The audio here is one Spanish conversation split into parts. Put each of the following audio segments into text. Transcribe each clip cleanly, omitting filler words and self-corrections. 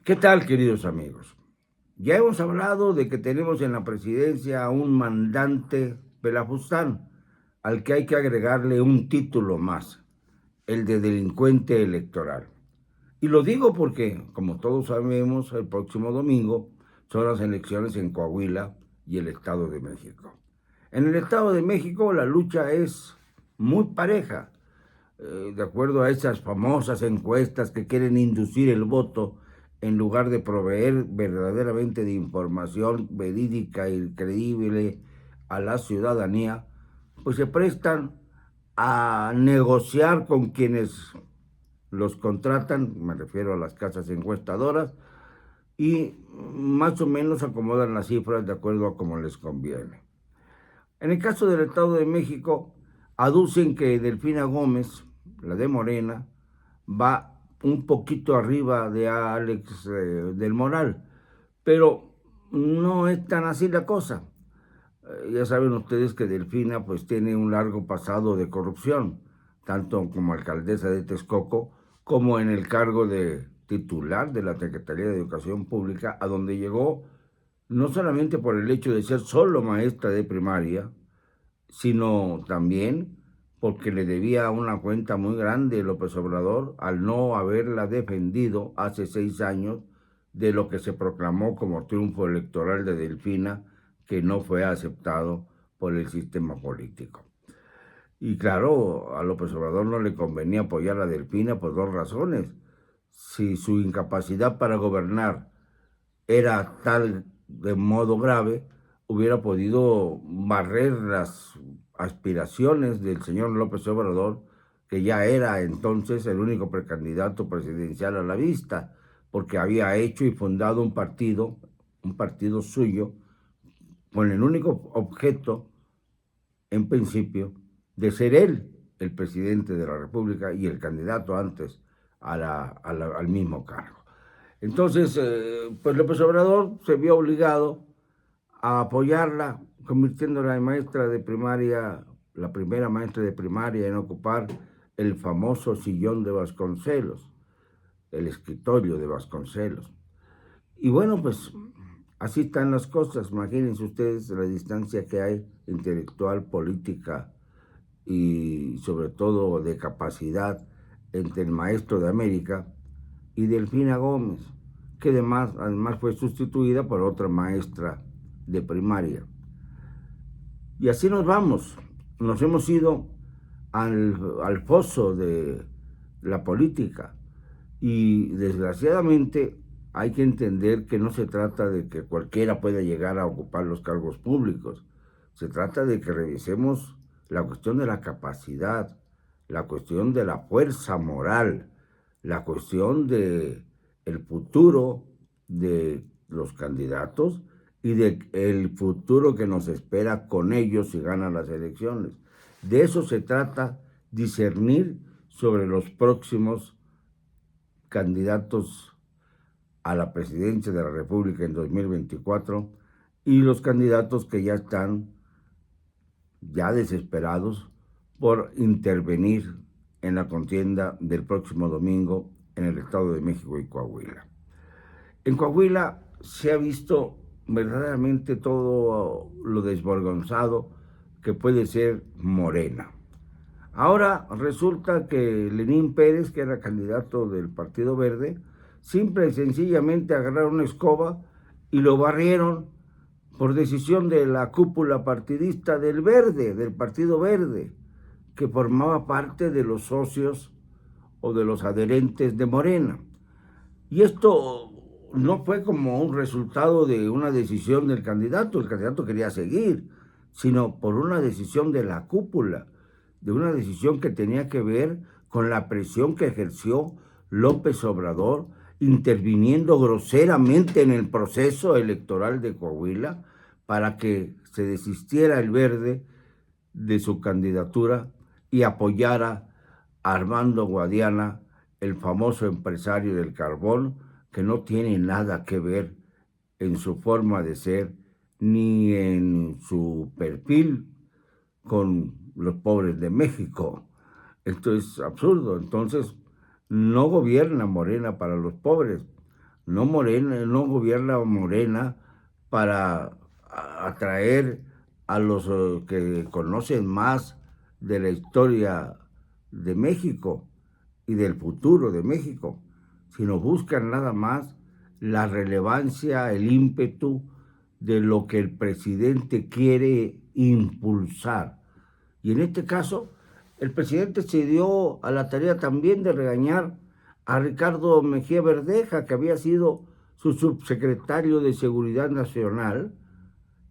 ¿Qué tal, queridos amigos? Ya hemos hablado de que tenemos en la presidencia a un mandante pelafustán, al que hay que agregarle un título más, el de delincuente electoral. Y lo digo porque, como todos sabemos, el próximo domingo son las elecciones en Coahuila y el Estado de México. En el Estado de México la lucha es muy pareja, de acuerdo a esas famosas encuestas que quieren inducir el voto en lugar de proveer verdaderamente de información verídica y creíble a la ciudadanía, pues se prestan a negociar con quienes los contratan, me refiero a las casas encuestadoras, y más o menos acomodan las cifras de acuerdo a como les conviene. En el caso del Estado de México, aducen que Delfina Gómez, la de Morena, va un poquito arriba de Alex del Moral, pero no es tan así la cosa. Ya saben ustedes que Delfina pues tiene un largo pasado de corrupción, tanto como alcaldesa de Texcoco, como en el cargo de titular de la Secretaría de Educación Pública, a donde llegó no solamente por el hecho de ser solo maestra de primaria, sino también porque le debía una cuenta muy grande López Obrador al no haberla defendido hace 6 años de lo que se proclamó como triunfo electoral de Delfina, que no fue aceptado por el sistema político. Y claro, a López Obrador no le convenía apoyar a Delfina por dos razones. Si su incapacidad para gobernar era tal de modo grave, hubiera podido barrer las aspiraciones del señor López Obrador, que ya era entonces el único precandidato presidencial a la vista, porque había hecho y fundado un partido suyo, con el único objeto, en principio, de ser él el presidente de la República y el candidato antes al mismo cargo. Entonces, pues López Obrador se vio obligado a apoyarla, convirtiéndola en maestra de primaria, la primera maestra de primaria en ocupar el famoso sillón de Vasconcelos, el escritorio de Vasconcelos. Y bueno, pues así están las cosas. Imagínense ustedes la distancia que hay intelectual, política y sobre todo de capacidad entre el maestro de América y Delfina Gómez, que además fue sustituida por otra maestra de primaria. Y así nos vamos. Nos hemos ido al foso de la política. Y desgraciadamente hay que entender que no se trata de que cualquiera pueda llegar a ocupar los cargos públicos. Se trata de que revisemos la cuestión de la capacidad, la cuestión de la fuerza moral, la cuestión de el futuro de los candidatos y de el futuro que nos espera con ellos si ganan las elecciones. De eso se trata, discernir sobre los próximos candidatos a la presidencia de la República en 2024 y los candidatos que ya están ya desesperados por intervenir en la contienda del próximo domingo en el Estado de México y Coahuila. En Coahuila se ha visto verdaderamente todo lo desvergonzado que puede ser Morena. Ahora resulta que Lenín Pérez, que era candidato del Partido Verde, simple y sencillamente agarraron una escoba y lo barrieron por decisión de la cúpula partidista del Verde, del Partido Verde, que formaba parte de los socios o de los adherentes de Morena. Y esto no fue como un resultado de una decisión del candidato, el candidato quería seguir, sino por una decisión de la cúpula, de una decisión que tenía que ver con la presión que ejerció López Obrador, interviniendo groseramente en el proceso electoral de Coahuila para que se desistiera el Verde de su candidatura y apoyara a Armando Guadiana, el famoso empresario del carbón, que no tiene nada que ver en su forma de ser ni en su perfil con los pobres de México. Esto es absurdo. Entonces, no gobierna Morena para los pobres, No Morena, no gobierna Morena para atraer a los que conocen más de la historia de México y del futuro de México, sino buscan nada más la relevancia, el ímpetu de lo que el presidente quiere impulsar. Y en este caso, el presidente se dio a la tarea también de regañar a Ricardo Mejía Verdeja, que había sido su subsecretario de Seguridad Nacional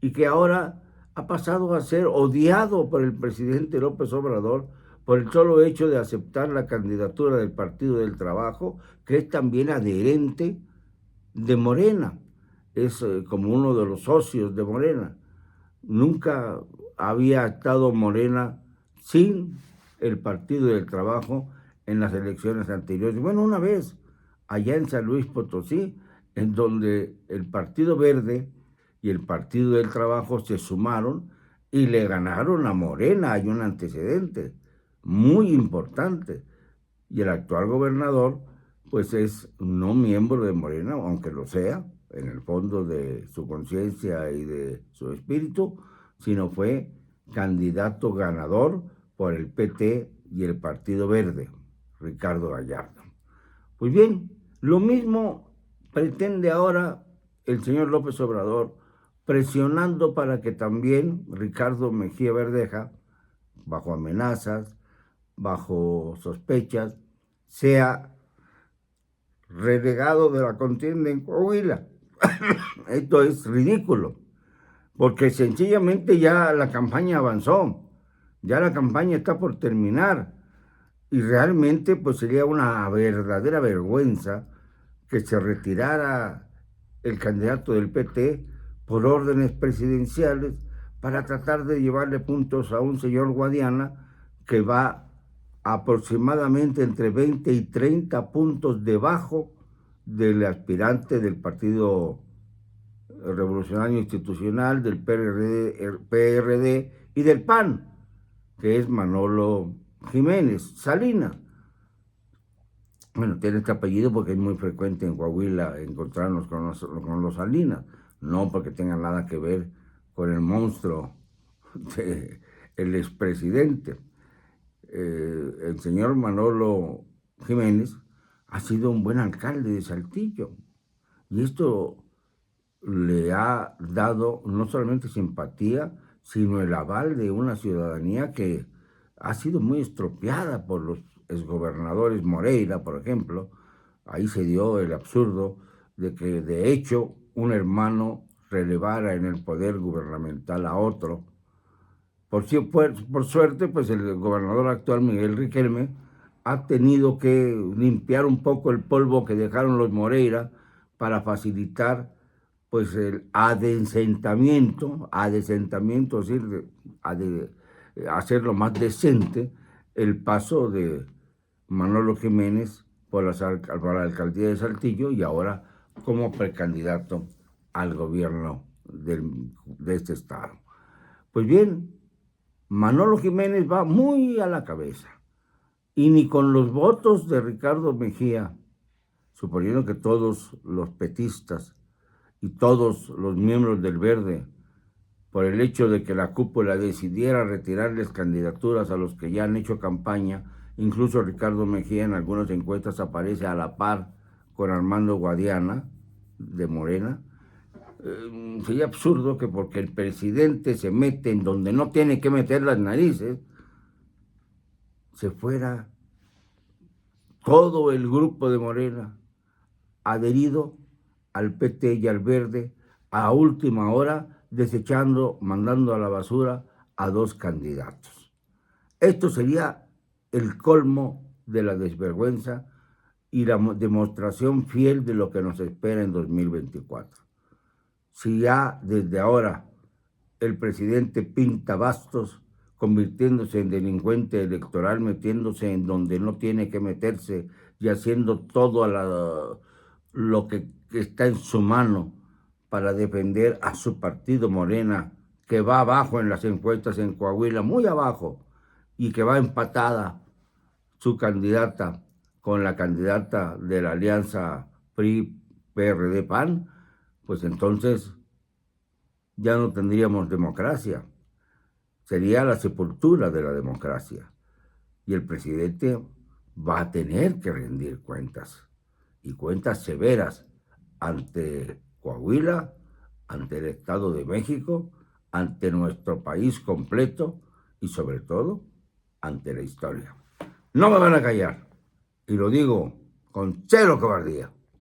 y que ahora ha pasado a ser odiado por el presidente López Obrador por el solo hecho de aceptar la candidatura del Partido del Trabajo, que es también adherente de Morena, es como uno de los socios de Morena. Nunca había estado Morena sin el Partido del Trabajo en las elecciones anteriores. Bueno, una vez allá en San Luis Potosí, en donde el Partido Verde y el Partido del Trabajo se sumaron y le ganaron a Morena. Hay un antecedente muy importante. Y el actual gobernador, pues es no miembro de Morena, aunque lo sea, en el fondo de su conciencia y de su espíritu, sino fue candidato ganador por el PT y el Partido Verde, Ricardo Gallardo. Pues bien, lo mismo pretende ahora el señor López Obrador, presionando para que también Ricardo Mejía Verdeja, bajo amenazas, bajo sospechas, sea relegado de la contienda en Coahuila. Esto es ridículo, porque sencillamente ya la campaña avanzó, ya la campaña está por terminar y realmente pues sería una verdadera vergüenza que se retirara el candidato del PT por órdenes presidenciales para tratar de llevarle puntos a un señor Guadiana que va aproximadamente entre 20 y 30 puntos debajo del aspirante del Partido Revolucionario Institucional, del PRD y del PAN, que es Manolo Jiménez Salinas. Bueno, tiene este apellido porque es muy frecuente en Coahuila encontrarnos con los Salinas, no porque tenga nada que ver con el monstruo del expresidente. El señor Manolo Jiménez ha sido un buen alcalde de Saltillo y esto le ha dado no solamente simpatía, sino el aval de una ciudadanía que ha sido muy estropeada por los exgobernadores Moreira, por ejemplo. Ahí se dio el absurdo de que de hecho un hermano relevara en el poder gubernamental a otro. Por suerte, pues el gobernador actual, Miguel Riquelme, ha tenido que limpiar un poco el polvo que dejaron los Moreira para facilitar pues el adecentamiento, es decir, hacerlo más decente el paso de Manolo Jiménez por la alcaldía de Saltillo y ahora como precandidato al gobierno de este estado. Pues bien, Manolo Jiménez va muy a la cabeza y ni con los votos de Ricardo Mejía, suponiendo que todos los petistas y todos los miembros del Verde, por el hecho de que la cúpula decidiera retirarles candidaturas a los que ya han hecho campaña, incluso Ricardo Mejía en algunas encuestas aparece a la par con Armando Guadiana de Morena. Sería absurdo que porque el presidente se mete en donde no tiene que meter las narices, se fuera todo el grupo de Morena adherido al PT y al Verde a última hora, desechando, mandando a la basura a dos candidatos. Esto sería el colmo de la desvergüenza y la demostración fiel de lo que nos espera en 2024. Si ya desde ahora el presidente pinta bastos, convirtiéndose en delincuente electoral, metiéndose en donde no tiene que meterse y haciendo todo lo que está en su mano para defender a su partido Morena, que va abajo en las encuestas en Coahuila, muy abajo, y que va empatada su candidata con la candidata de la alianza PRI, PRD, PAN, pues entonces ya no tendríamos democracia. Sería la sepultura de la democracia. Y el presidente va a tener que rendir cuentas, y cuentas severas, ante Coahuila, ante el Estado de México, ante nuestro país completo y sobre todo ante la historia. No me van a callar, y lo digo con cero cobardía.